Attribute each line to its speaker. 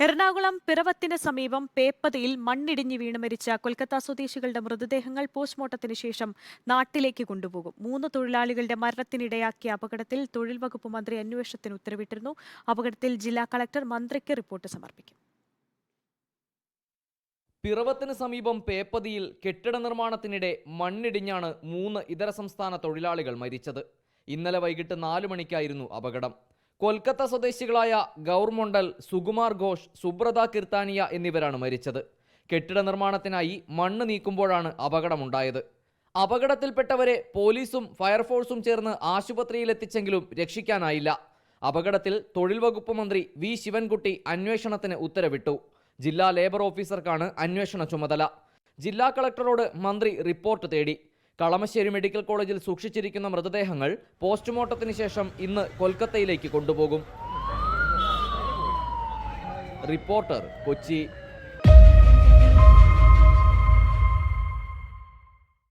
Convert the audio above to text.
Speaker 1: എറണാകുളം പിറവത്തിന് സമീപം പേപ്പതിയിൽ മണ്ണിടിഞ്ഞ് വീണ് മരിച്ച കൊൽക്കത്ത സ്വദേശികളുടെ മൃതദേഹങ്ങൾ പോസ്റ്റ്മോർട്ടത്തിന് ശേഷം നാട്ടിലേക്ക് കൊണ്ടുപോകും. 3 തൊഴിലാളികളുടെ മരണത്തിനിടയാക്കിയ അപകടത്തിൽ തൊഴിൽ വകുപ്പ് മന്ത്രി അന്വേഷണത്തിന് ഉത്തരവിട്ടിരുന്നു. അപകടത്തിൽ ജില്ലാ കളക്ടർ മന്ത്രിക്ക് റിപ്പോർട്ട് സമർപ്പിക്കും.
Speaker 2: പിറവത്തിന് സമീപം പേപ്പതിയിൽ കെട്ടിട നിർമ്മാണത്തിനിടെ മണ്ണിടിഞ്ഞാണ് 3 ഇതര സംസ്ഥാന തൊഴിലാളികൾ മരിച്ചത്. ഇന്നലെ വൈകിട്ട് 4 മണിക്കായിരുന്നു അപകടം. കൊൽക്കത്ത സ്വദേശികളായ ഗൗർമൊണ്ടൽ, സുകുമാർ ഘോഷ്, സുബ്രത കിർത്താനിയ എന്നിവരാണ് മരിച്ചത്. കെട്ടിട നിർമ്മാണത്തിനായി മണ്ണ് നീക്കുമ്പോഴാണ് അപകടമുണ്ടായത്. അപകടത്തിൽപ്പെട്ടവരെ പോലീസും ഫയർഫോഴ്സും ചേർന്ന് ആശുപത്രിയിലെത്തിച്ചെങ്കിലും രക്ഷിക്കാനായില്ല. അപകടത്തിൽ തൊഴിൽ വകുപ്പ് മന്ത്രി വി ശിവൻകുട്ടി അന്വേഷണത്തിന് ഉത്തരവിട്ടു. ജില്ലാ ലേബർ ഓഫീസർക്കാണ് അന്വേഷണ ചുമതല. ജില്ലാ കളക്ടറോട് മന്ത്രി റിപ്പോർട്ട് തേടി. കളമശ്ശേരി മെഡിക്കൽ കോളേജിൽ സൂക്ഷിച്ചിരിക്കുന്ന മൃതദേഹങ്ങൾ പോസ്റ്റ്മോർട്ടത്തിന് ശേഷം ഇന്ന് കൊൽക്കത്തയിലേക്ക് കൊണ്ടുപോകും. റിപ്പോർട്ടർ, കൊച്ചി.